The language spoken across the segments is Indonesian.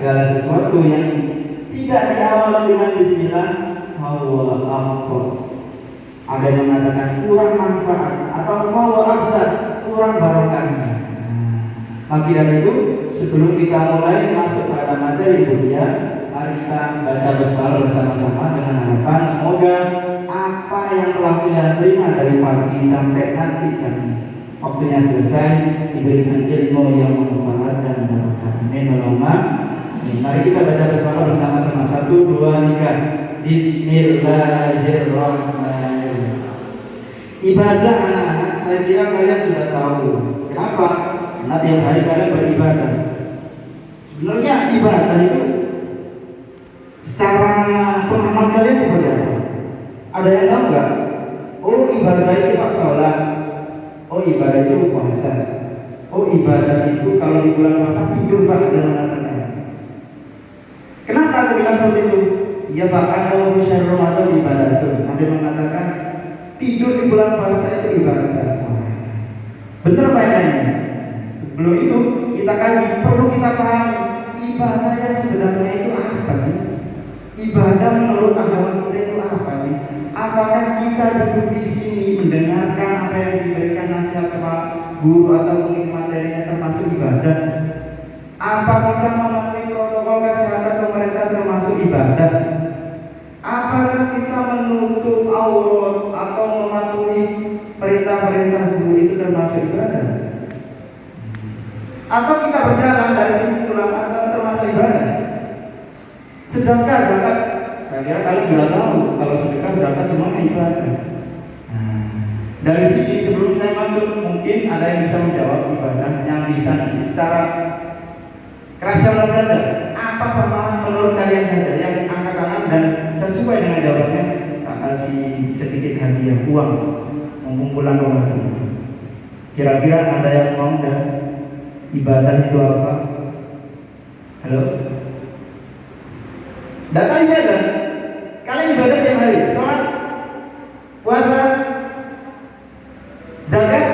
segala sesuatu yang tidak diawali dengan bismillah huwa afdal. Ada yang mengatakan kurang manfaat atau huwa afdal, kurang barokahnya. Maka dari itu sebelum kita mulai masuk pada materi kuliah, mari kita baca basmalah bersama-sama dengan harapan semoga apa yang telah kita terima dari pagi sampai nanti jam waktunya selesai diberikan ilmu yang bermanfaat dan berkah. Amin Allahumma. Mari kita baca basmalah bersama-sama. 1, 2, 3. Bismillahirrahmanirrahim. Ibadah anak-anak, saya kira kalian sudah tahu. Kenapa? Karena tiap hari kalian beribadah. Sebenarnya ibadah itu secara pemahaman kalian seperti apa? Ada yang tahu nggak? Oh, ibadah itu pak sholat. Oh, ibadah itu puasa. Oh, ibadah itu kalau di bulan puasa tidur pak, ada yang mengatakan. Kenapa aku bilang seperti itu? Ya pak, kalau misalnya Ramadan ibadah itu, ada yang mengatakan tidur di bulan puasa itu ibadah. Benar pak ini? Sebelum itu kita kaji, perlu kita pahami ibadah yang sebenarnya itu apa sih? Ibadah menurut agama kita itu apa sih? Apakah kita duduk di sini mendengarkan apa yang diberikan nasihat sama guru atau pengisi materinya termasuk ibadah? Apa kita mematuhi protokol kesehatan pemerintah termasuk ibadah? Apakah kita menutup aurat atau mematuhi perintah-perintah guru itu termasuk ibadah? Atau kita berjalan dari sini pulang atau termasuk ibadah? Sedekah, zakat, saya kira kalian sudah tahu kalau sedekah, zakat semuanya ibadah. Dari sini sebelum saya masuk mungkin ada yang bisa menjawab ibadah yang bisa secara rasional saja. Apa pemahaman menurut kalian saja yang angkat tangan dan sesuai dengan jawabannya tak kasih sedikit hadiah uang mumpung bulan Ramadan. Kira-kira ada yang mau dan ibadah itu apa? Halo? Data ibadah. Kalian ibadah tiap hari, sholat, puasa, zakat.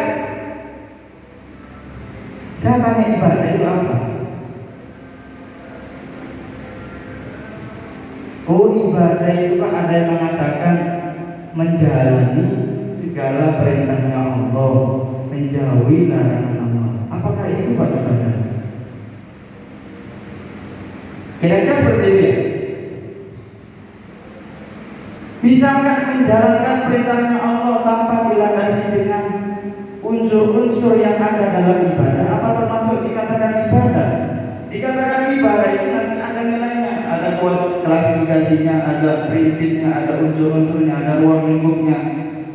Saya tanya ibadah itu apa? Oh, ibadah itu kan ada yang mengatakan menjalani segala perintahnya Allah, menjauhi larangan Allah. Apakah itu Pak ibadah? Kira-kira seperti itu ya? Bisakah menjalankan perintahnya Allah tanpa dilandasi dengan unsur-unsur yang ada dalam ibadah? Apa termasuk dikatakan ibadah? Dikatakan ibadah itu nanti ada nilainya, ada klasifikasinya, ada prinsipnya, ada unsur-unsurnya, ada ruang lingkupnya,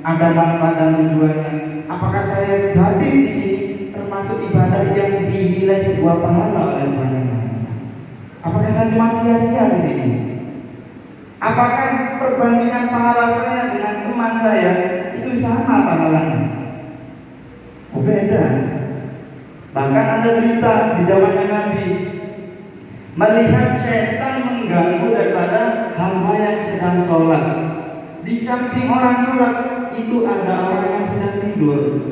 ada manfaat dan tujuannya. Apakah saya hadir di sini termasuk ibadah yang dinilai sebuah pahala oleh Tuhan? Apakah saya cuma sia-sia di sini? Apakah perbandingan pahala saya dengan teman saya itu sama pahalanya? Oh, beda. Bahkan ada cerita di zamannya Nabi melihat setan mengganggu daripada hamba yang sedang sholat. Di samping orang sholat itu ada orang yang sedang tidur.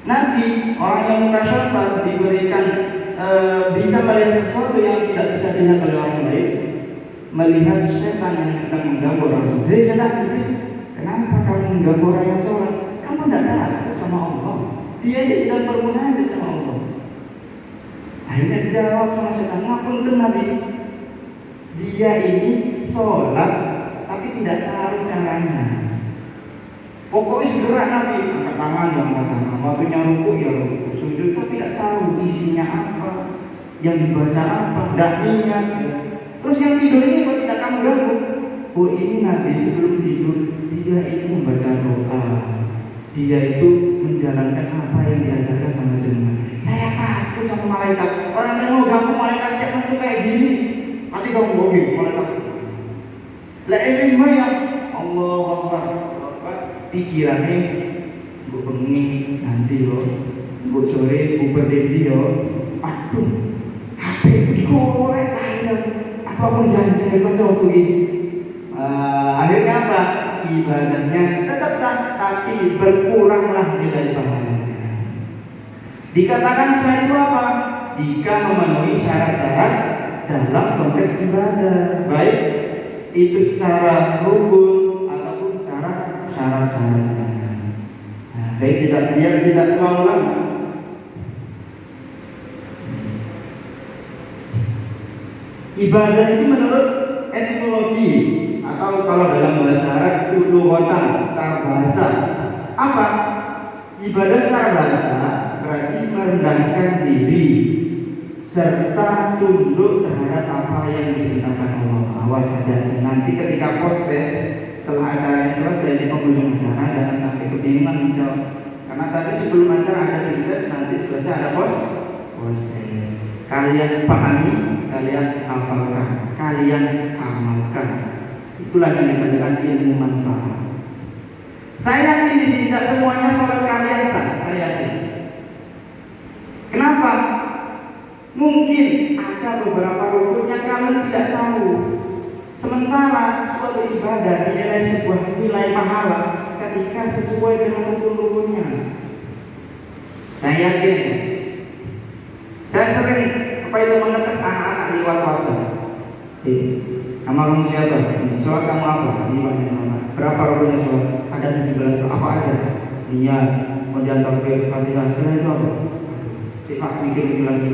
Nanti orang yang mukasyafah diberikan bisa melihat sesuatu yang tidak bisa dilihat oleh orang lain. Melihat setan yang sedang mengganggu orang sholat. Jadi setan iblis, kenapa kamu mengganggu orang yang sholat? Kamu tidak takut sama Allah. Dia ini sedang bermunajat sama Allah. Akhirnya dijawab sama setan, ngapunten Nabi, dia ini sholat tapi tidak tahu caranya. Pokoknya segera Nabi angkat tangan, angkat tangan, waktunya ruku ya ruku, sujud tapi tidak tahu isinya apa, yang dibaca apa, tidak niat. Terus yang tidur ini kok tidak kamu ganggu? Oh, ini Nabi sebelum tidur dia itu membaca doa. Dia itu menjalankan apa yang diajarkan sama jenengan. Saya takut sama malaikat. Orang saya mau ganggu malaikat siapa tuh kayak gini. Nanti kamu bohong malaikat. Lah ini gimana? Allah Akbar. Pikirannya bu bengi nanti yo, bu sore bu berdiri yo. Aduh, HP dikorek aja. Apapun janji kau coba begini. Akhirnya apa? Ibadahnya tetap sah, tapi berkuranglah nilai pahalanya. Dikatakan sah itu apa? Jika memenuhi syarat-syarat konteks ibadah, baik itu secara rukun ataupun secara syarat-syaratnya. Nah, biar tidak terlalu lama. Ibadah itu menurut etimologi atau kalau dalam bahasa Arab itu lughatan, secara bahasa apa? Ibadah secara bahasa berarti merendahkan diri serta tunduk terhadap apa yang diperintahkan Allah. Awas saja nanti ketika post-test setelah acara selesai di penghujung acara jangan sampai kebingungan menjawab, karena tadi sebelum acara ada tes, nanti selesai ada post-test. Kalian pahami, kalian hafalkan, kalian amalkan. Itulah yang dikatakan ilmu manfaat. Saya yakin di sini tidak semuanya sholat kalian sah. Saya yakin. Kenapa? Mungkin ada beberapa rukun yang kalian tidak tahu. Sementara suatu ibadah dinilai sebuah nilai pahala ketika sesuai dengan rukun-rukunnya. Saya yakin. Saya sering mengetes anak-anak di luar WhatsApp. Nama kamu siapa? Sholat kamu apa? Berapa rukunnya sholat? Ada 17. Apa aja? Niat, kemudian takbir, Fatihah. Selain itu apa? Sifat mikir lagi.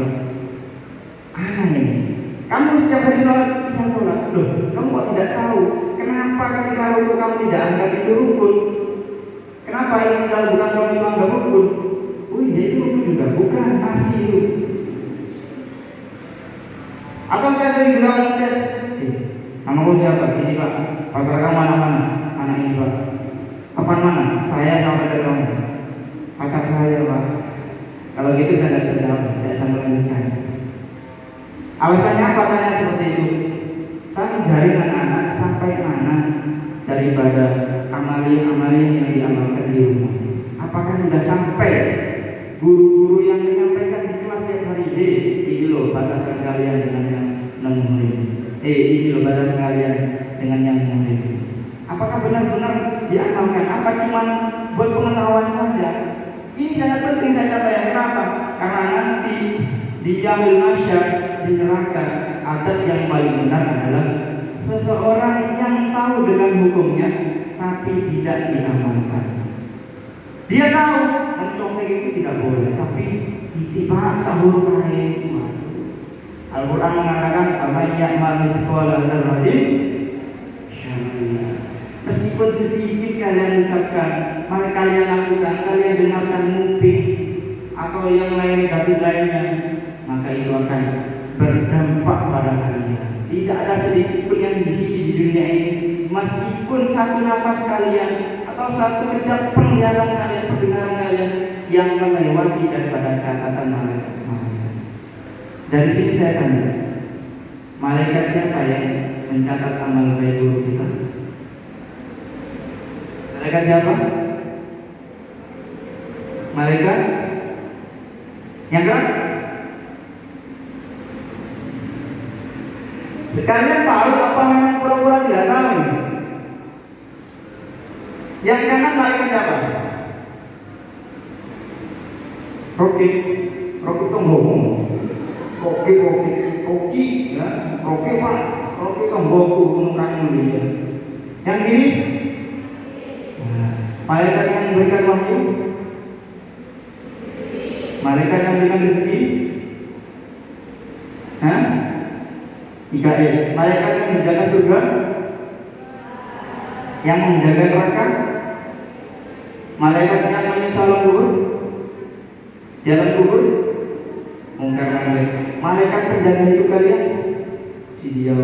Aneh ini. Kamu setiap hari sholat, kita sholat. Loh, kamu kok tidak tahu? Kenapa ketika rukun kamu tidak angkat itu rukun? Kenapa ini kalau bukan kalau dianggap rukun? Itu rukun juga bukan masih itu. Atau saya sering bilang nama kamu siapa? Ini Pak. Pacar kamu mana? Anak ini Pak. Kapan mana? Saya sama pacar kamu. Pacar saya Pak. Kalau gitu saya tidak bisa jawab, tidak bisa melanjutkan. Alasannya apa tanya seperti itu? Saya mencari anak-anak sampai mana daripada amalia-amalia yang diamalkan di rumah. Apakah sudah sampai guru-guru yang menyampaikan di kelas setiap hari, ini loh batasan kalian dengan yang murid. Ini loh batasan kalian dengan yang murid. Apakah benar-benar diamalkan? Apa cuma buat pengetahuan saja? Ini sangat penting saya sampaikan. Kenapa? Karena nanti di yaumil mahsyar di neraka adab yang paling benar adalah seseorang yang tahu dengan hukumnya tapi tidak diamalkan. Dia tahu mencontek itu tidak boleh, tapi ittiba sahur kain. Al-Quran mengatakan aman ya'mal mithqala dzarratin syarran. Meskipun sedikit kalian ucapkan, maka kalian lakukan, kalian dengarkan mungkin atau yang lain negatif lainnya, maka itu akan berdampak pada kalian. Tidak ada sedikit pun yang di sini di dunia ini, meskipun satu nafas kalian atau satu kejap penglihatan kalian, pendengaran kalian yang melewati daripada catatan malaikat. Dari sini saya tanya, malaikat siapa yang mencatat amal baik buruk kita? Malaikat siapa? Malaikat yang keras? Kalian tahu apa memang pura-pura tidak tahu? Yang kanan malaikat siapa? Roki itu ngomong. Roki ya, Roki Pak, Roki kemboku gunungan mulia. Yang ini, malaikat yang memberikan wahyu, malaikat yang memberikan rezeki, Mikail, malaikat yang menjaga surga, yang menjaga neraka, malaikat yang menyusul kubur, jalan kubur, mungkar malaikat penjaga hidup kalian, si dia.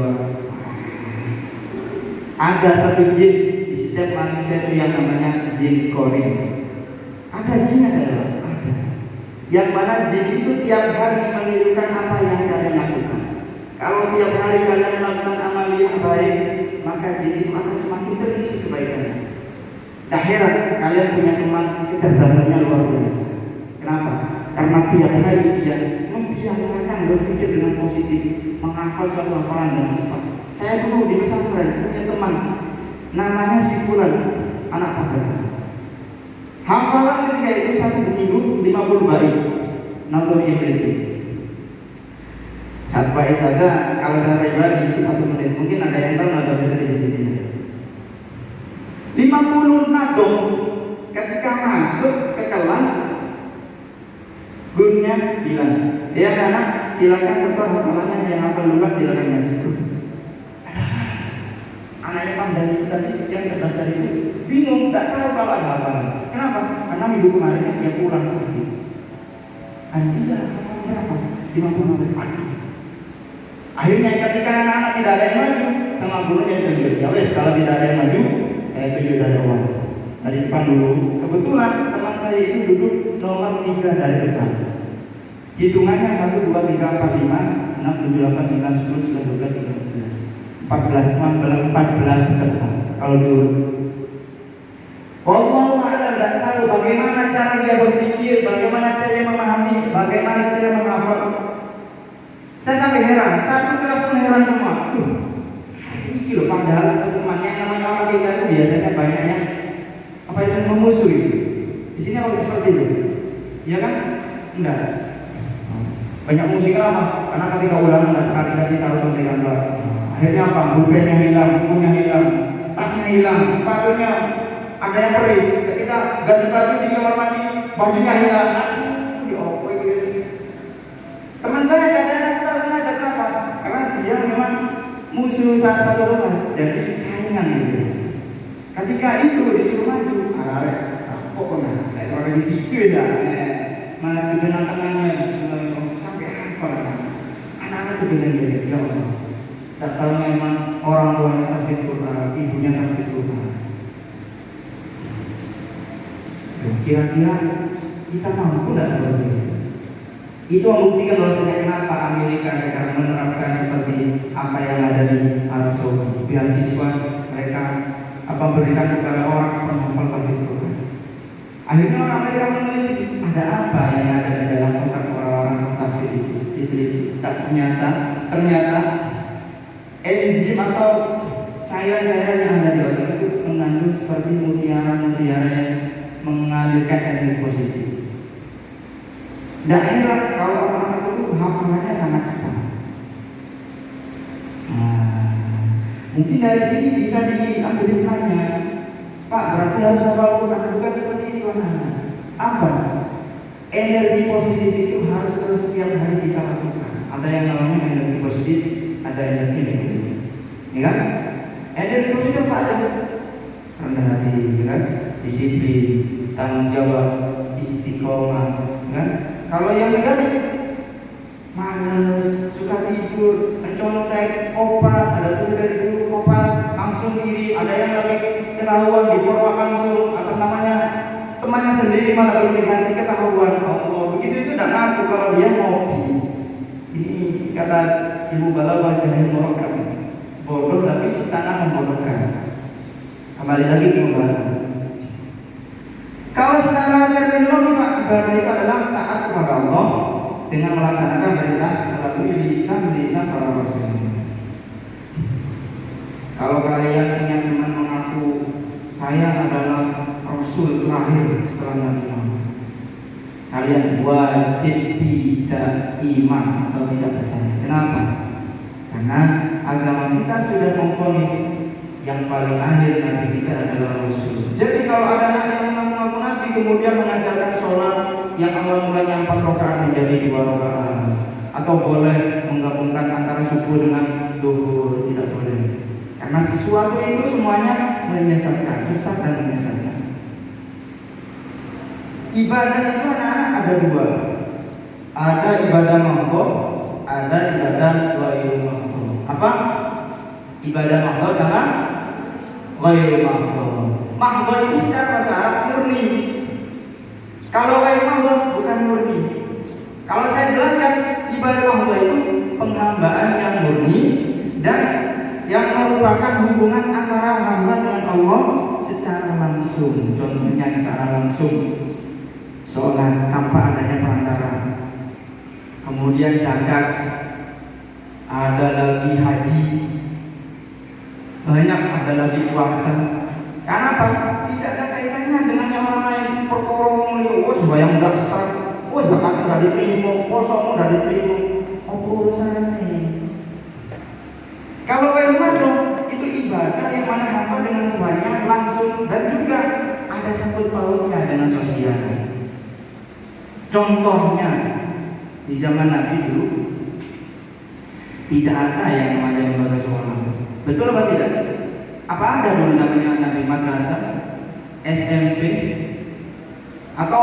Ada satu jin di setiap manusia itu yang namanya jin korin. Ada jinnya saudara, ada. Yang mana jin itu tiap hari menirukan apa yang kalian lakukan. Kalau tiap hari kalian melakukan amal yang baik, maka jin itu akan semakin terisi kebaikannya. Tak heran kalian punya teman kecerdasannya luar biasa. Kenapa? Karena tiap hari dia membiasakan berpikir dengan positif, menghafal suatu hafalan dengan cepat. Saya dulu di pesantren punya teman, namanya si Fulan, anak pagar. Hafalan ketika itu 1 minggu 50 bait, nomor yang berikut. Sampai saja kalau saya pribadi itu 1 menit, mungkin ada yang tahu nada di sini. 50 nado ketika masuk ke kelas, gurunya bilang, ya anak silakan setor hafalannya, yang hafal lupa silakan masuk. Anaknya pandang itu tadi yang terbesar itu bingung, tak tahu kalau ada apa. Kenapa? Karena minggu kemarin dia pulang sakit. Tidak, berapa? 50 menit pagi. Akhirnya ketika anak-anak tidak ada yang maju, sama gurunya tunjuk. Ya wes, kalau tidak ada yang maju, saya tunjuk dari awal. Dari depan dulu. Kebetulan teman saya itu duduk nomor 3 dari depan. Hitungannya 1, 2, 3, 4, 5, 6, 7, 8, 9, 10, 11, 12, 13, 14 peserta. Kalau diurut. Allah Ta'ala tidak tahu bagaimana cara dia berpikir, bagaimana cara dia memahami, bagaimana cara dia menghafal. Saya sampai heran, satu kelas pun heran semua. Ini loh, padahal temannya yang namanya orang kita itu biasanya banyak yang apa itu memusuhi. Di sini apa seperti itu? Iya kan? Enggak. Banyak musik apa? Karena ketika ulama tidak pernah dikasih tahu tentang apa. Akhirnya apa? Bukunya hilang, bukunya hilang, tasnya hilang, sepatunya ada yang perih. Ketika ganti baju di kamar mandi, bajunya hilang. Teman saya ada saudara kenapa? Karena dia memang musuh satu rumah, jadi saingan gitu. Ketika itu disuruh maju, kok kena? Orang di situ ya, malah dengan tangannya sampai hafal kan? Anak-anak itu dengan dia, ya Allah. Tak tahu memang orang tuanya tahfidz Quran, ibunya tahfidz Quran. Kira-kira kita mampu tidak seperti itu? Itu membuktikan bahwasanya kenapa Amerika sekarang menerapkan seperti apa yang ada di Arab Saudi. Beasiswa mereka berikan kepada orang penghafal tahfidz Quran. Akhirnya orang Amerika meneliti ada apa yang ada di dalam otak orang-orang tahfidz itu. Diteliti. Ternyata enzim atau cairan-cairan yang ada di otak itu mengandung seperti mutiara-mutiara yang mengalirkan energi positif. Daerah kalau orang itu hafalannya sangat cepat. Mungkin dari sini bisa diambil hikmahnya. Pak, berarti harus hafal Quran, bukan seperti itu anak. Apa? Energi positif itu harus terus setiap hari kita lakukan. Ada yang namanya energi positif, ada energi negatif. Ya kan? Energi positif apa aja? Rendah hati, kan? Disiplin, tanggung jawab, istiqomah, kan? Kalau yang negatif, malas, suka tidur, mencontek, kopas, ada tuh dari dulu kopas, langsung diri, ada yang lagi ketahuan di forward langsung atas namanya temannya sendiri malah belum diganti ketahuan. Oh, begitu itu tidak ngaku kalau dia ngopi. Ini kata Ibu Bala wajah yang morokan, bodoh tapi sangat membodohkan. Kembali lagi ke pembahasan. Kalau secara terminologi Pak, ibadah itu adalah taat kepada Allah dengan melaksanakan perintah melalui lisan para rasul. Kalau kalian punya teman mengaku saya adalah rasul terakhir setelah Nabi Muhammad, kalian wajib tidak iman atau tidak percaya. Kenapa? Karena agama kita sudah memvonis yang paling akhir Nabi kita adalah Rasul. Jadi kalau ada yang mengaku Nabi kemudian mengajarkan sholat yang awal mulanya 4 rakaat menjadi 2 rakaat, atau boleh menggabungkan antara subuh dengan zuhur, tidak boleh. Karena sesuatu itu semuanya menyesatkan, sesat dan menyesatkan. Ibadah itu anak-anak ada 2. Ada ibadah makhluk, ada ibadah ghairul makhluk. Apa? Ibadah makhluk sama ghairul makhluk. Makhluk itu secara bahasa Arab murni. Kalau ghairul makhluk bukan murni. Kalau saya jelaskan, ibadah makhluk itu penghambaan yang murni dan yang merupakan hubungan antara hamba dengan Allah secara langsung. Contohnya secara langsung sholat tanpa adanya perantara. Kemudian zakat, ada lagi haji, banyak, ada lagi puasa. Karena apa? Tidak ada kaitannya dengan yang orang lain. Perkorong, bayang dasar, zakat tidak diterima, puasa tidak diterima. Apa urusannya? Kalau Ramadan itu ibadah yang mana hamba dengan Tuhannya langsung dan juga ada satu pautnya dengan sosial. Contohnya di zaman Nabi dulu tidak ada yang namanya lembaga sekolah. Betul apa tidak? Apa ada dulu namanya Nabi madrasah, SMP, atau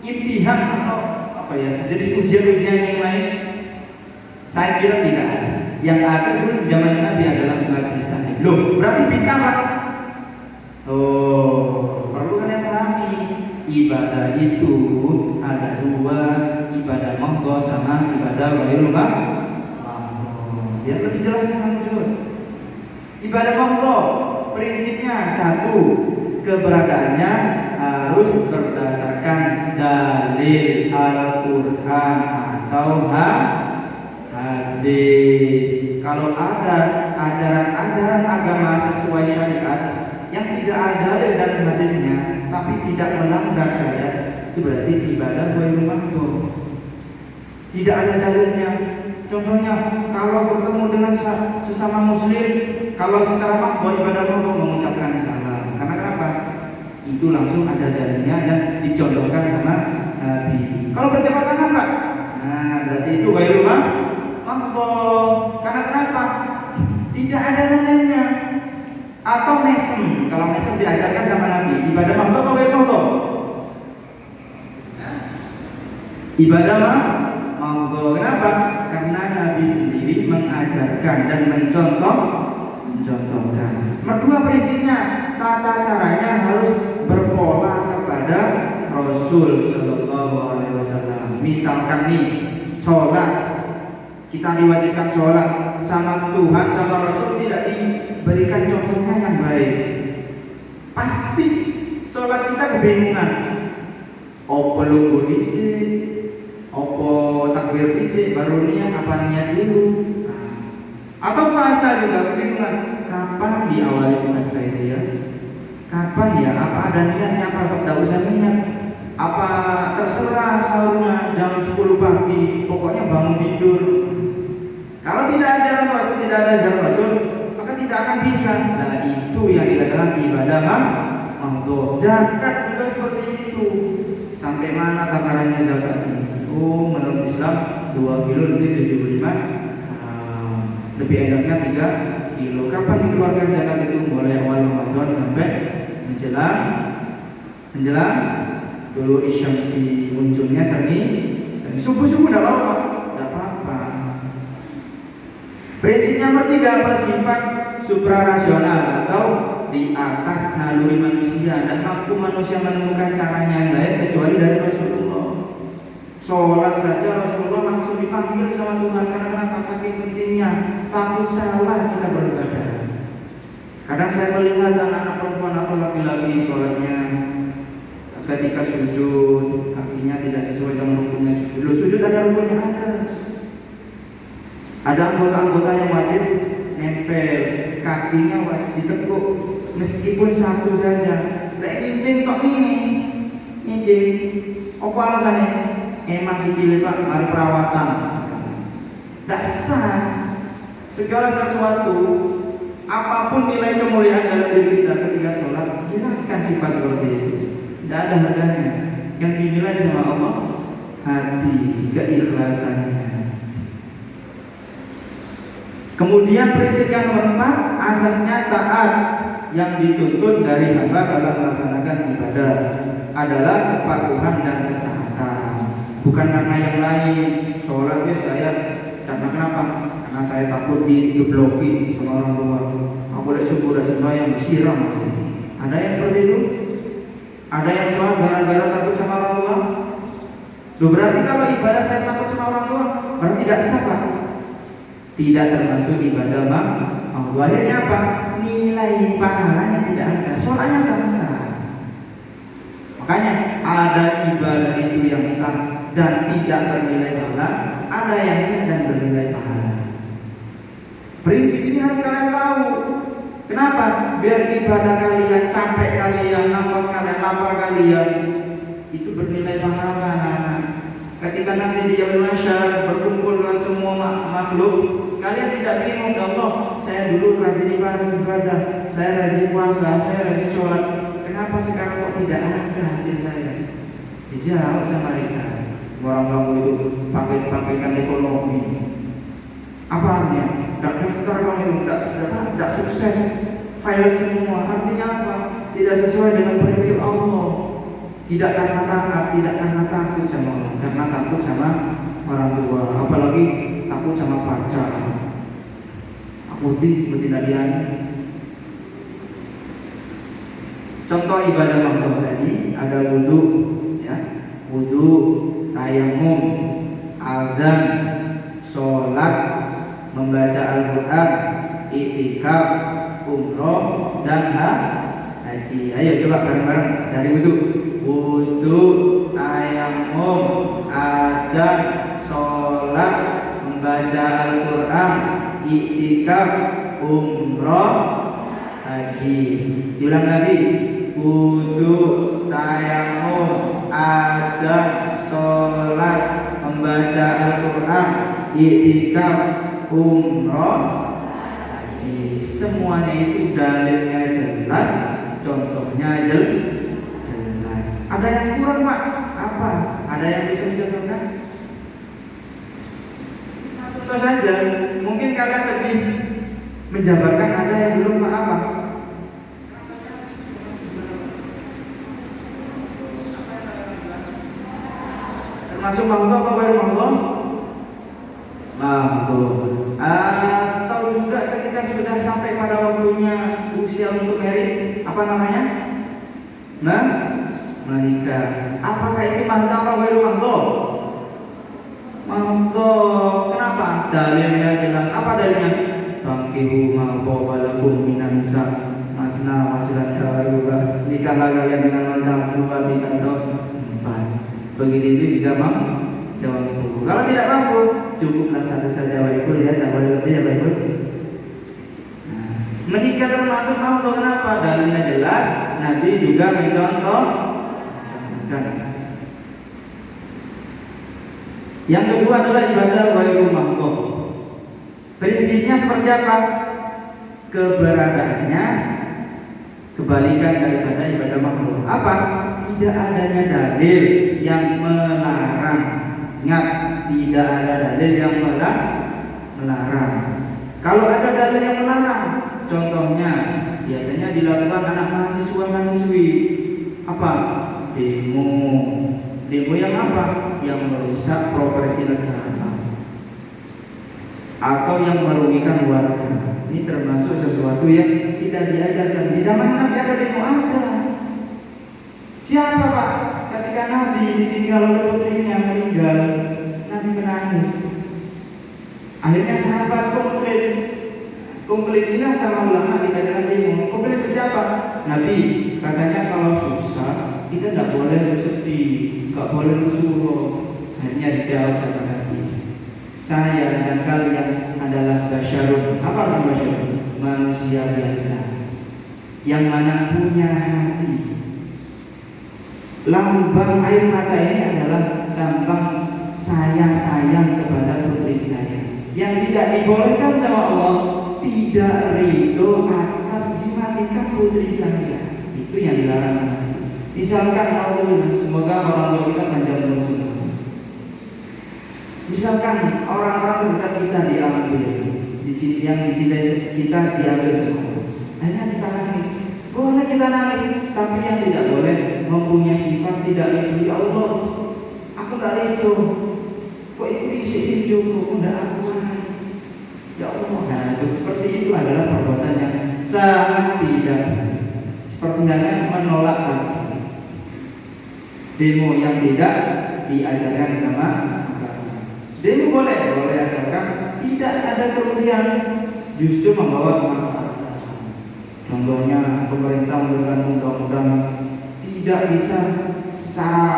imtihan atau apa ya sejenis ujian-ujian yang lain? Saya kira tidak ada. Yang ada dulu di zaman Nabi adalah madrasah. Loh, berarti bid'ah Pak? Oh, perlu kalian pahami. Ibadah itu ada dua, ibadah monggo sama ibadah ghairul monggo. Biar lebih jelas lanjut. Ibadah monggo prinsipnya satu, keberadaannya harus berdasarkan dalil Al-Quran atau hadis. Kalau ada ajaran-ajaran agama sesuai syariat yang tidak ada dalil dan hadisnya, tapi tidak melanggar syariat, itu berarti ibadah ghairul monggo. Tidak ada dalilnya. Contohnya, kalau bertemu dengan sesama muslim, kalau secara makbul ibadah monggo mengucapkan salam. Karena kenapa? Itu langsung ada dalilnya dan dicontohkan sama Nabi. Kalau berjabat tangan Pak, nah berarti itu ghairul monggo. Karena kenapa? Tidak ada dalilnya. Atau mesem, kalau mesem diajarkan sama Nabi, ibadah monggo atau ghairul monggo? Ibadah monggo. Kenapa? Karena Nabi sendiri mengajarkan dan mencontohkan. Kedua prinsipnya, tata caranya harus berpola kepada Rasul Shallallahu Alaihi Wasallam. Misalkan nih, sholat, kita diwajibkan sholat sama Tuhan sama Rasul tidak diberikan contohnya yang baik. Pasti sholat kita kebingungan. Oh perlu isi, oh takbir isi, baru niat apa niat dulu. Atau puasa juga kebingungan, kapan diawali puasa itu ya? Kapan ya? Apa ada niatnya? Apa tidak usah niat? Apa terserah sahurnya jam 10 pagi, pokoknya bangun tidur. Kalau tidak ada ajaran Rasul, tidak ada ajaran Rasul, maka tidak akan bisa. Nah itu yang dikatakan ibadah monggo. Zakat juga seperti itu. Sampai mana takarannya zakat ini? Oh menurut Islam 2 kilo lebih 75. Lebih enaknya 3 kilo. Kapan dikeluarkan zakat itu? Mulai awal Ramadan sampai menjelang dulu isyamsi munculnya seni subuh-subuh tidak apa-apa. Prinsip yang ketiga bersifat suprarasional atau di atas naluri manusia dan mampu manusia menemukan caranya yang lain kecuali dari Rasulullah. Sholat saja Rasulullah langsung dipanggil sama Tuhan karena saking pentingnya, takut salah kita beribadah. Kadang saya melihat anak perempuan atau laki-laki sholatnya ketika sujud kakinya tidak sesuai dengan rukunnya. Sujud ada rukunnya ada. Ada anggota-anggota yang wajib nempel, kakinya wajib ditekuk meskipun satu saja. Lek incing kok ini, incing. Apa alasannya? Emang sikile Pak, mari perawatan. Dasar segala sesuatu, apapun nilai kemuliaan dalam diri kita ketika sholat, hilangkan sifat seperti itu. Tidak ada harganya. Yang dinilai sama Allah hati, keikhlasannya. Kemudian prinsip yang keempat, asasnya taat yang dituntut dari hamba dalam melaksanakan ibadah adalah kepatuhan dan ketaatan. Bukan karena yang lain. Sholatnya saya karena kenapa? Karena saya takut digebloki sama orang tua. Aku boleh syukur dan sembahyang disiram. Ada yang seperti itu? Ada yang sholat gara-gara takut sama orang tua? Berarti kalau ibadah saya takut sama orang tua, berarti tidak sah Pak. Tidak termasuk ibadah Allah. Akhirnya apa? Nilai pahalanya tidak ada. Sholatnya sah-sah. Makanya ada ibadah itu yang sah dan tidak bernilai pahala, ada yang sah dan bernilai pahala. Prinsip ini harus kalian tahu. Kenapa? Biar ibadah kalian, capek kalian, nafas kalian, lapar kalian, itu bernilai pahala. Ketika nanti di yaumul mahsyar berkumpul dengan semua makhluk, kalian tidak bingung, ya Allah, saya dulu rajin ibadah, saya rajin puasa, saya rajin sholat. Kenapa sekarang kok tidak ada hasil saya? Dijawab sama mereka, orang kamu itu pakaikan ekonomi. Apa artinya? Tidak daftar kamu, tidak sukses, fail semua. Artinya apa? Tidak sesuai dengan prinsip Allah. Tidak karena taat, tidak karena takut sama Allah, karena takut sama orang tua, apalagi takut sama pacar. Aku tidak diani. Contoh ibadah makhluk tadi ada wudu, ya, wudu, tayamum, azan, sholat, membaca Al-Quran, i'tikaf, umroh, dan haji. Ayo coba bareng-bareng dari wudu. Wudu, tayamum, azan, sholat, membaca Al-Quran, i'tikaf, umroh, haji. Diulang lagi. Wudu, tayamum, azan, sholat, membaca Al-Quran, i'tikaf, umroh, haji. Semuanya itu dalilnya jelas, contohnya jelas. Ada yang kurang, Pak? Apa? Ada yang bisa dicontohkan? Contoh saja, mungkin kalian lebih menjabarkan, ada yang belum, Pak, apa? Termasuk mampu apa baru mampu? Mampu. Atau juga ketika sudah sampai pada waktunya usia untuk merit, apa namanya? Menikah. Apakah itu mampu apa baru mampu? Mampu. Kenapa? Dalilnya jelas. Apa dalilnya? Tangkihu mampu walaupun minan nisa masna wasilasa juga. Nikahlah kalian dengan wanita 2, 3 atau 4. Begitu itu juga mampu. Kalau tidak mampu, cukuplah satu saja baikul, ya, tak boleh lebih, ya baikul. Menikah termasuk mampu. Kenapa? Dalilnya jelas. Nabi juga mencontoh. Yang kedua adalah ibadah ghairu mampu. Prinsipnya seperti apa? Keberadaannya kebalikan daripada ibadah makhluk. Apa? Tidak adanya dalil yang melarang. Ingat, tidak ada dalil yang melarang. Kalau ada dalil yang melarang, contohnya biasanya dilakukan anak mahasiswa-mahasiswi. Apa? Demo yang apa? Yang merusak properti negara atau yang merugikan warga. Ini termasuk sesuatu yang tidak diajarkan. Di zaman Nabi ada demo ada. Siapa, Pak? Ketika Nabi ditinggal oleh putrinya meninggal, Nabi menangis. Akhirnya sahabat komplain sama ulama dikatakan demo. Komplain seperti apa? Nabi katanya kalau susah kita tidak boleh bersedih, tidak boleh bersuruh. Hanya dijawab sama Nabi, saya dan kalian adalah basyarun. Apa arti basyarun? Manusia biasa yang mana punya hati. Lambang air mata ini adalah lambang saya sayang kepada putri saya. Yang tidak dibolehkan sama Allah, tidak ridho atas dimatikan putri saya. Itu yang dilarang. Misalkan semoga orang tua kita panjang umur. Misalkan orang-orang terdekat kita diambil, yang dicintai kita diambil semua. Hanya kita nangis. Boleh kita nangis, tapi yang tidak boleh mempunyai sifat tidak ridho. Ya Allah, aku tak ridho. Kok itu isi cukup, tidak aku. Ya Allah, nah itu seperti itu adalah perbuatan yang sangat tidak. Seperti menolak demo yang tidak diajarkan sama agama. Demo boleh asalkan tidak ada kerugian, justru membawa manfaat. Contohnya pemerintah memberikan undang-undang tidak bisa secara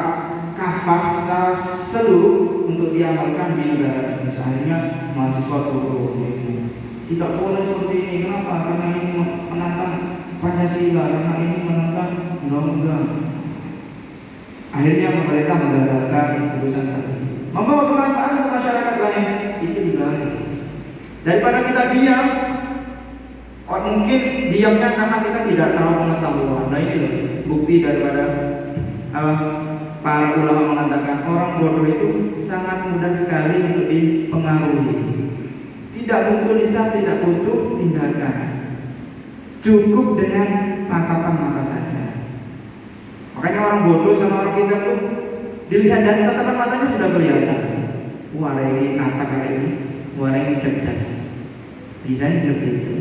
kafah, secara seluruh untuk diamalkan di negara ini. Akhirnya mahasiswa turun. Tidak boleh seperti ini. Kenapa? Karena ini menantang Pancasila, karena ini menantang undang-undang. Akhirnya pemerintah menggagalkan keputusan tadi. membawa kemanfaatan ke masyarakat lain, itu dilarang. Daripada kita diam, mungkin diamnya karena kita tidak tahu pengetahuan. Nah ini loh bukti daripada para ulama mengatakan orang bodoh itu sangat mudah sekali untuk dipengaruhi. Tidak butuh lisan, tidak butuh tindakan, cukup dengan tatapan mata saja. Makanya orang bodoh sama orang pintar tuh dilihat dari tatapan matanya sudah kelihatan. Wah ini kata kayak ini, wah ini cerdas. Bisa seperti itu.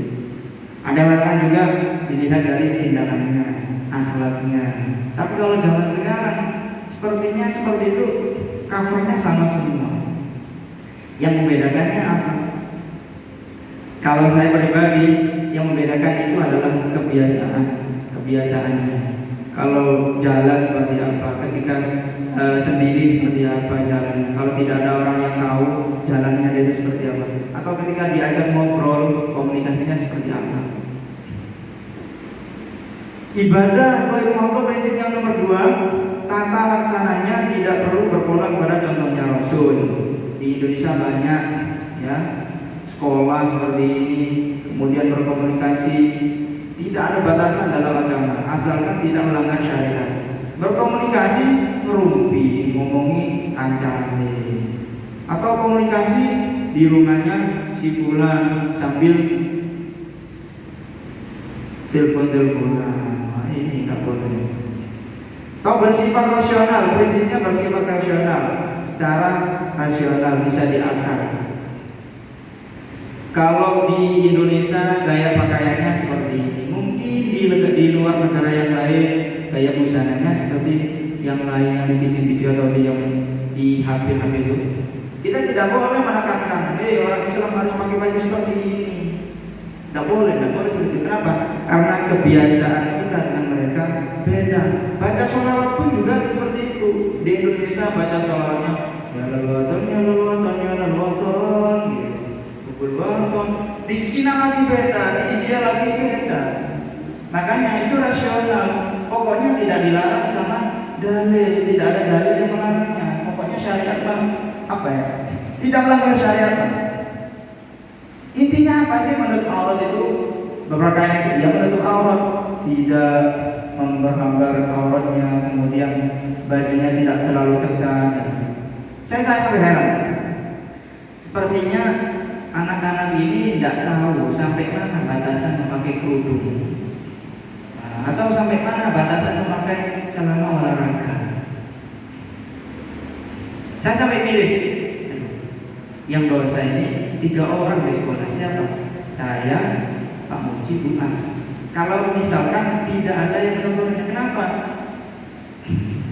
Ada orang juga dilihat dari tindakannya, akhlaknya. Tapi kalau zaman sekarang, sepertinya seperti itu, covernya sama semua. Yang membedakannya apa? Kalau saya pribadi, yang membedakan itu adalah kebiasaannya. Kalau jalan seperti apa, ketika sendiri seperti apa jalan. Kalau tidak ada orang yang tahu jalannya itu seperti apa, atau ketika diajak ngobrol, komunikasinya seperti apa. Ibadah ghairul maghdub prinsip yang nomor 2, tata laksananya tidak perlu berpola kepada contohnya Rasul. Di Indonesia banyak ya sekolah seperti ini, kemudian berkomunikasi, tidak ada batasan dalam agama, asalkan tidak melanggar syariat. Berkomunikasi ngerumpi, ngomongi kancane, atau komunikasi di rumahnya si fulan sambil telepon-teleponan. Ini tidak boleh. Atau bersifat rasional, prinsipnya bersifat rasional, secara rasional bisa diakar. Kalau di Indonesia gaya pakaiannya seperti ini, mungkin di luar negara yang lain gaya busananya seperti yang lain yang di video atau di HP itu. Kita tidak boleh menekankan, orang Islam harus pakai baju seperti ini. Tidak boleh begitu. Kenapa? Karena kebiasaan kita dengan mereka beda. Baca sholawat pun juga seperti itu. Di Indonesia baca sholawatnya ya lalawatan gitu. Di Cina lagi beda, di India lagi beda. Makanya itu rasional. Pokoknya tidak dilarang sama dalil, tidak ada dalil yang melarangnya. Pokoknya syariat apa ya? Tidak melanggar syariat. Intinya apa sih menutup aurat itu? Berpakaian itu dia menutup aurat, tidak memperhambar auratnya, kemudian bajunya tidak terlalu ketat. Saya sangat heran. Sepertinya anak-anak ini tidak tahu sampai mana batasan memakai kerudung, atau sampai mana batasan memakai celana olahraga. Saya sampai miris. Yang dosa ini 3 orang di sekolah. Siapa? Saya, Pak Muji, Bu As. Kalau misalkan tidak ada yang menegurnya, kenapa?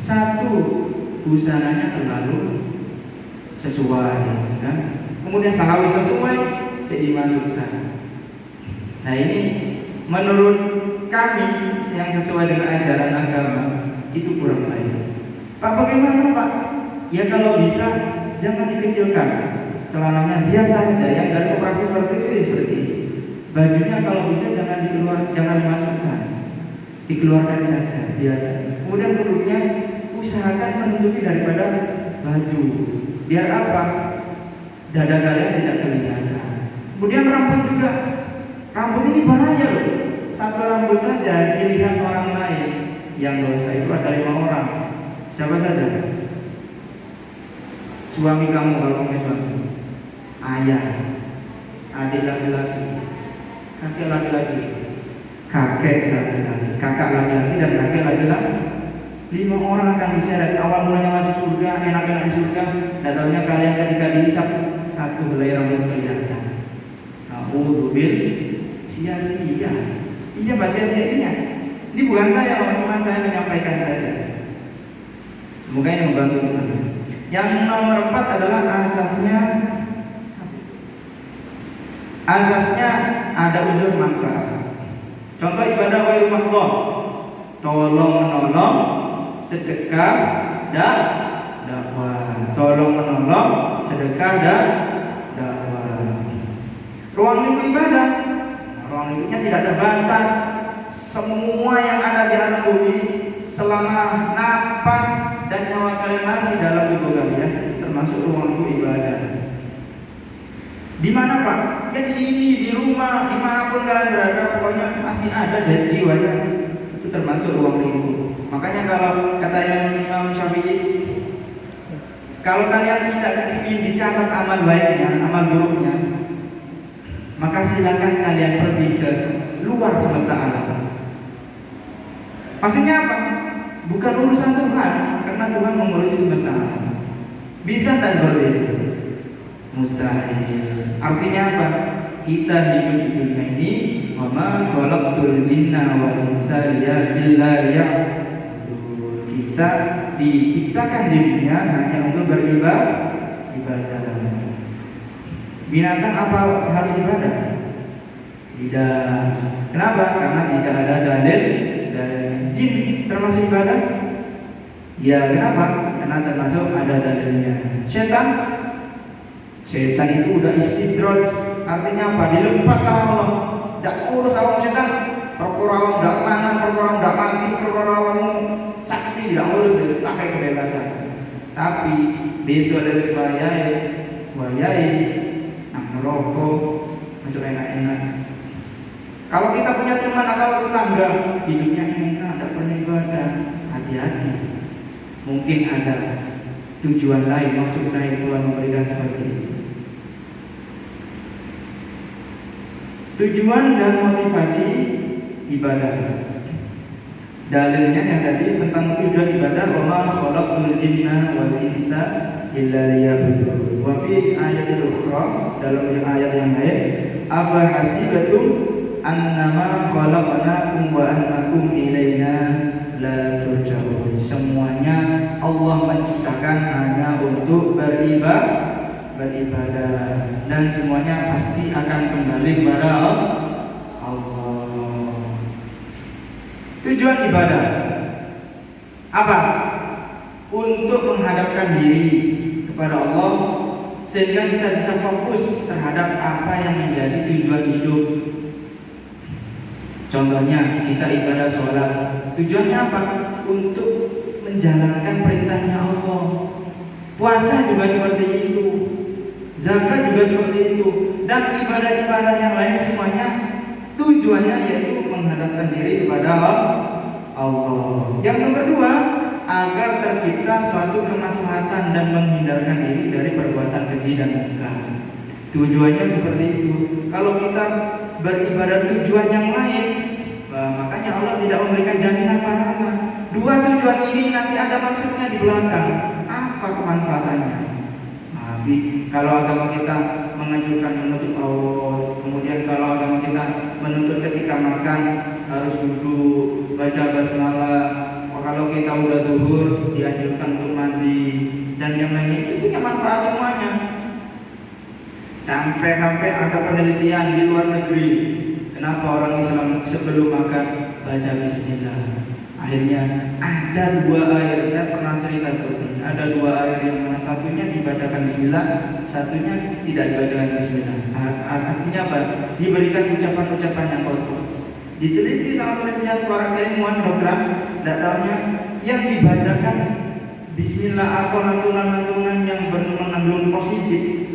1, busananya terlalu sesuai, kan? Kemudian salawi sesuai, dimasukkan. Nah ini menurut kami yang sesuai dengan ajaran agama itu kurang baik. Pak, bagaimana Pak? Ya kalau bisa jangan dikecilkan. Celananya biasa saja, yang dari operasi proteksi seperti ini. Bajunya kalau bisa jangan dimasukkan, dikeluarkan saja biasa. Kemudian produknya usahakan menutupi daripada baju. Biar apa? Dada kalian tidak kelihatan. Kemudian rambut juga. Rambut ini bahaya loh. 1 rambut saja dilihat orang lain. Yang dosa itu ada 5 orang. Siapa saja? Suami kamu kalau punya suami, ayah, adik laki-laki, kakek laki-laki, kakak laki-laki dan kakek laki-laki. 5 orang akan diseret. Awal mulanya masuk surga, enak-enak di surga. Dan tahunya kalian ketika dihisap 1 helai rambut kelihatan. Bil sia-sia. Iya Pak, sia-sianya. Ini bukan saya, cuma saya menyampaikan saja. Semoga ini membantu Tuhan. Yang nomor 4 adalah asasnya ada unsur manfaat. Contoh ibadah ghairul maghdub, tolong menolong, sedekah dan dakwah. Tolong menolong, sedekah dan dakwah. Ruang lingkup ibadah, ruang lingkupnya tidak terbatas. Semua yang ada di alam bumi selama napas dan nyawa kalian masih dalam tubuh kalian termasuk ruangku ibadah. Di mana Pak? Ya di sini, di rumah, dimanapun kalian berada, pokoknya masih ada janji jiwanya. Itu termasuk ruang lingkup. Makanya kalau kata Imam Syafi'i, kalau kalian tidak ingin dicatat amal baiknya, amal buruknya, maka silakan kalian pergi ke luar semesta alam. Maksudnya apa? Bukan urusan Tuhan, karena Tuhan mengurusi semesta alam. Bisa tak seperti itu? Mustahil. Artinya apa? Kita hidup di dunia ini, wa ma khalaqtul jinna wal insa illa liya'budun. Kita diciptakan di dunia hanya untuk beribadah. Binatang apa harus ibadah? Tidak. Kenapa? Karena tidak ada dalil. Jin termasuk ibadah? Ya, kenapa? Karena termasuk ada dalilnya. Setan itu udah istidraj, artinya apa? Dilepas sama Allah. Tidak urus awam setan. Perkara awam tidak mana, perkara tidak mati, perkara awam sakti tidak urus, pakai kebebasan. Tapi besok dari wayai, nak merokok, macam enak-enak. Kalau kita punya teman atau tetangga, hidupnya enak, tidak pernah ibadah, hati-hati. Mungkin ada tujuan lain, maksud lain Tuhan memberikan seperti itu. Tujuan dan motivasi ibadah. Dalilnya yang tadi tentang tujuan ibadah, wa ma khalaqtul jinna wal insa illa liya'budun. Wa fi ayatil ukhra, dalam ayat yang lain, afa hasibatum annama khalaqnakum wa annakum ilaina la turja'un. Semuanya Allah menciptakan hanya untuk beribadah dan semuanya pasti akan kembali kepada Allah. Tujuan ibadah apa? Untuk menghadapkan diri kepada Allah sehingga kita bisa fokus terhadap apa yang menjadi tujuan hidup. Contohnya kita ibadah sholat, tujuannya apa? Untuk menjalankan perintahnya Allah. Puasa juga seperti itu, zakat juga seperti itu, dan ibadah-ibadah yang lain semuanya tujuannya yaitu menghadapkan diri kepada Allah. Yang nomor dua, agar tercipta suatu kemaslahatan dan menghindarkan diri dari perbuatan keji dan mungkar. Tujuannya seperti itu. Kalau kita beribadah tujuan yang lain, makanya Allah tidak memberikan jaminan pahala. Dua tujuan ini nanti ada maksudnya di belakang. Apa kemanfaatannya? Kalau agama kita menganjurkan menuntut aurat, kemudian kalau agama kita menuntut ketika makan harus duduk, baca basmalah. Kalau kita udah zuhur dianjurkan untuk mandi dan yang lainnya, itu punya manfaat semuanya. Sampai ada penelitian di luar negeri, kenapa orang Islam sebelum makan baca bismillah. Akhirnya ada dua air, saya pernah cerita seperti ini. Ada dua air yang mana satunya dibacakan bismillah, satunya tidak dibacakan bismillah. Artinya apa? Diberikan ucapan-ucapan yang kotor. Diteliti sama penelitian para ilmuwan dokter, tidak tahunya yang dibacakan bismillah atau lantunan-lantunan yang mengandung positif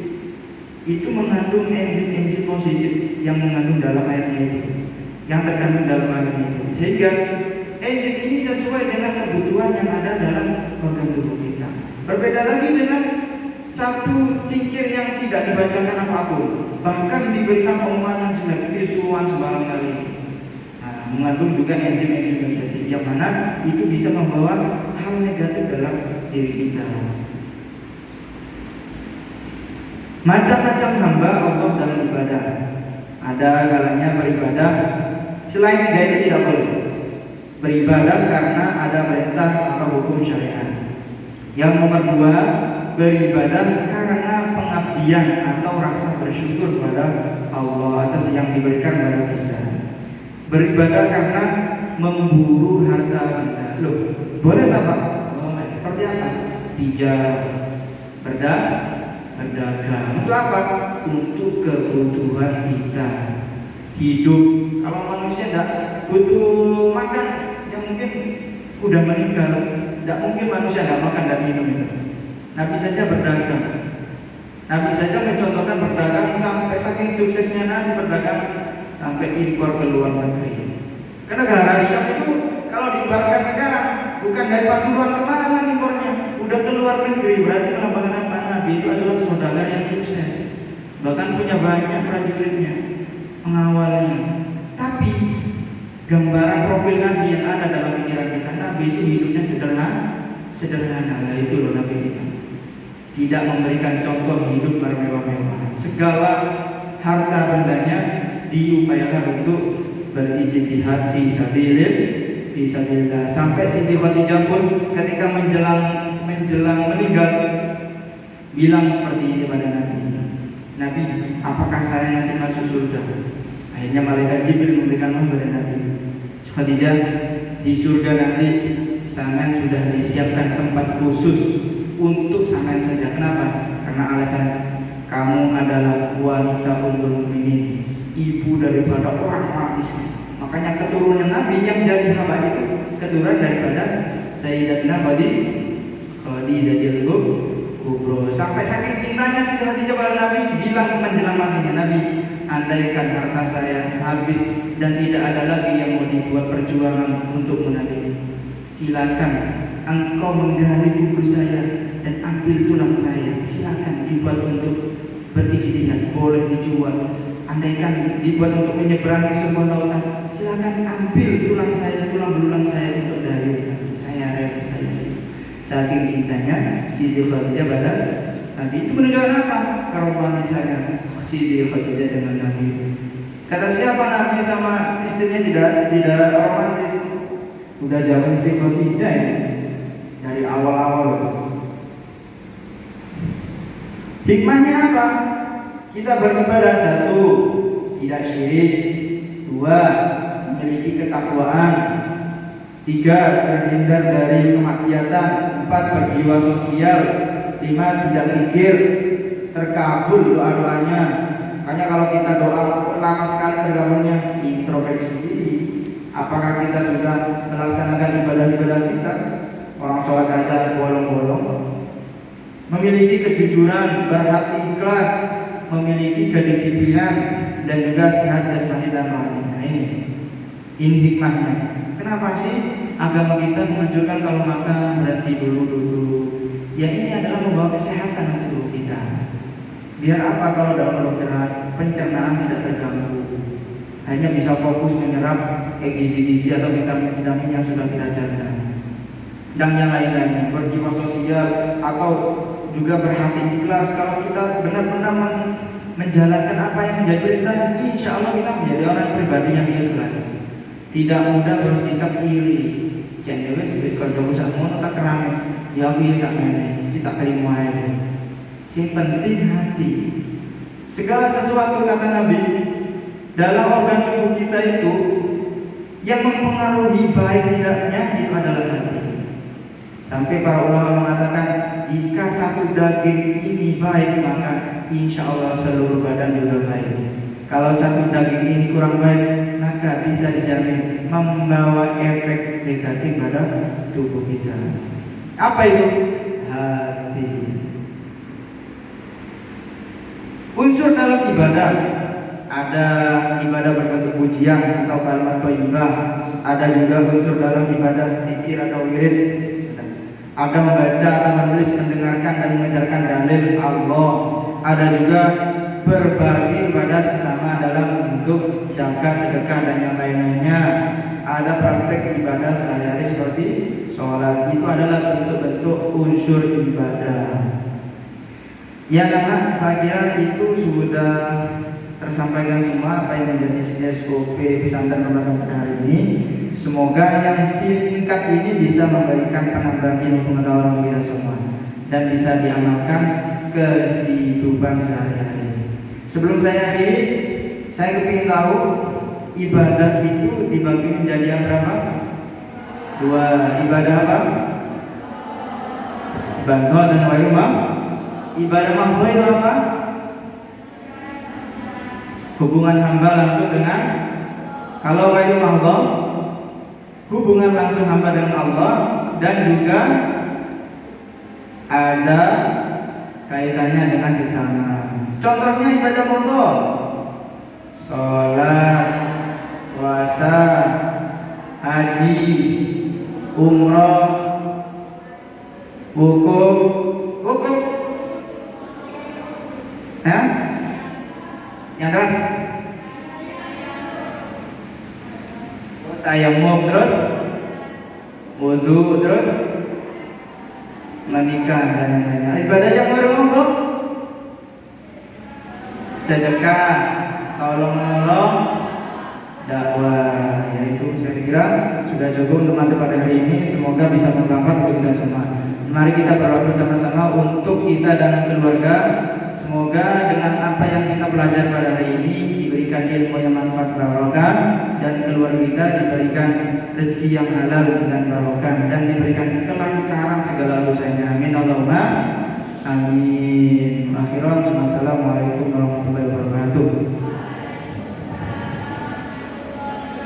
itu mengandung enzim-enzim positif yang mengandung dalam airnya itu, yang terkandung dalam airnya itu, sehingga enzim ini sesuai dengan kebutuhan yang ada dalam organ tubuh kita. Berbeda lagi dengan satu cingkir yang tidak dibacakan apapun, bahkan diberikan omongan yang jelek, visual sembarang kali. Mengandung juga enzim-enzim negatif yang mana itu bisa membawa hal negatif dalam diri kita. Macam-macam hamba Allah dalam ibadah. Ada kalanya beribadah selain tiga ini tidak boleh. Beribadah karena ada perintah atau hukum syariat. Yang nomor dua, beribadah karena pengabdian atau rasa bersyukur kepada Allah atas yang diberikan kepada kita. Beribadah karena memburu harta benda. Loh, boleh tak Pak? Seperti apa? Berdagang. Untuk apa? Untuk kebutuhan kita hidup. Kalau manusia tidak butuh makan, yang mungkin udah meninggal, tidak mungkin manusia tidak makan dan minum itu. Nabi saja berdagang. Nabi saja mencontohkan berdagang sampai saking suksesnya Nabi berdagang sampai impor ke luar negeri. Karena negara Syam itu kalau diibaratkan sekarang bukan dari Pasuruan kemana impornya, udah ke luar negeri. Berarti melambangkan apa? Nabi itu adalah saudagar yang sukses, bahkan punya banyak prajuritnya, pengawalnya. Tapi gambaran profil Nabi yang ada dalam pikiran kita, Nabi itu hidupnya sederhana. Nah, itu loh Nabi kita. Tidak memberikan contoh hidup bermewah-mewah. Segala harta bendanya diupayakan untuk berijtihad fi sabilillah. Sampai Siti Khadijah pun ketika menjelang meninggal bilang seperti ini pada Nabi, apakah saya nanti masuk surga? Akhirnya malaikat Jibril memberikan wahyu kepada Nabi, Khadijah, di surga nanti sangat sudah disiapkan tempat khusus untuk sangat saja. Kenapa? Karena alasan kamu adalah wanita ummul mukminin, ibu daripada orang miskin. Makanya keturunan Nabi yang jadi hamba itu keturunan daripada Sayyidatina Khadijatul Kubro. Sampai saking cintanya Siti Khadijah pada Nabi, bilang menjelang matinya Nabi, andaikan harta saya habis dan tidak ada lagi yang mau dibuat perjuangan untuk Nabi, silakan engkau menggali buku saya dan ambil tulang saya, silakan dibuat untuk berijtihad, boleh dijual. Andaikan dibuat untuk menyeberangi semua lautan, silakan ambil tulang belulang saya untuk dari saya rela saya. Saking cintanya Siti Khadijah pada Nabi. Itu menunjukkan apa? Keromanisannya Siti Khadijah dengan Nabi. Kata siapa Nabi sama istrinya tidak romantis? Udah zaman Siti Khadijah ya, dari awal-awal. Hikmahnya apa? Kita beribadah, satu, tidak syirik. Dua, memiliki ketakwaan. Tiga, terhindar dari kemaksiatan. Empat, berjiwa sosial. Lima, tidak pikir, terkabul doa-doanya. Makanya kalau kita doa lama sekali tergabungnya, introspeksi diri. Apakah kita sudah melaksanakan ibadah-ibadah kita? Orang sholat aja bolong-bolong. Memiliki kejujuran, berhati ikhlas, memiliki kedisiplinan, dan juga sehat jasmani dan rohani. Nah, ini hikmahnya. Kenapa sih agama kita menunjukkan kalau makan berhenti dulu? Ya, ini adalah membawa kesehatan untuk tubuh kita. Biar apa? Kalau dalam kedokteran pencernaan tidak terganggu, hanya bisa fokus menyerap gizi-gizi atau vitamin-vitamin yang sudah kita jaga. Dan yang lain-lainnya, berjiwa sosial atau juga berhati ikhlas. Kalau kita benar-benar menjalankan apa yang menjadi perintah, insya Allah kita menjadi orang pribadi yang ikhlas, tidak mudah bersikap iri. Jangan wis kalau usah ngono tak kerame, ya wis sakmene, si tak terima ae. Sing penting hati. Segala sesuatu kata Nabi dalam organ tubuh kita itu yang mempengaruhi baik tidaknya itu adalah hati. Sampai para ulama mengatakan, jika satu daging ini baik, maka insya Allah seluruh badan juga baik. Kalau satu daging ini kurang baik, maka bisa dijamin membawa efek negatif pada tubuh kita. Apa itu? Hati. Unsur dalam ibadah, ada ibadah berbentuk pujian atau kalimat thayyibah, ada juga unsur dalam ibadah zikir atau wirid. Ada membaca atau menulis, mendengarkan dan mengajarkan dalil Allah. Ada juga berbagi kepada sesama dalam bentuk zakat, sedekah dan yang lain-lainnya. Ada praktek ibadah sehari-hari seperti sholat. Itu adalah bentuk-bentuk unsur ibadah. Yang saya kira itu sudah tersampaikan semua apa yang menjadi SOP pesantren pada hari ini. Semoga yang singkat ini bisa memberikan penambahan ilmu pengetahuan kita semua dan bisa diamalkan ke kehidupan sehari-hari. Sebelum saya akhiri, saya ingin tahu ibadah itu dibagi menjadi yang berapa? Dua. Ibadah apa? Bantu dan wa'ilmah. Ibadah mahdoh itu apa? Hubungan hamba langsung dengan, kalau wa'ilmah mahdoh, hubungan langsung hamba dengan Allah, dan juga ada kaitannya dengan sesama. Contohnya ibadah pokok, sholat, puasa, haji, umroh, wukuf, wukuf, ya, yang keras, tayamum, terus wudu, terus menikah dan lain-lain. Ibadah yang baru sedekah, tolong menolong, dakwah. Yaitu saya kira sudah cukup untuk materi pada hari ini. Semoga bisa bermanfaat untuk kita semua. Mari kita berdoa bersama-sama untuk kita dan keluarga. Semoga dengan apa yang kita pelajari pada hari ini diberikan ilmu yang manfaat barokah, dan keluarga kita diberikan rezeki yang halal dan barokah, dan diberikan kelancaran segala usahanya. Amin Allahumma amin. Akhiran, wassalamualaikum warahmatullahi wabarakatuh.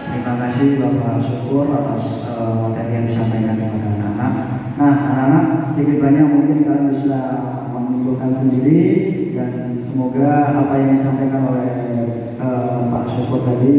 Terima kasih Bapak Syukur atas materi yang disampaikan kepada anak-anak. Nah, anak-anak sedikit banyak mungkin kalian bisa menyimpulkan sendiri, dan semoga apa yang disampaikan oleh Pak Syukur tadi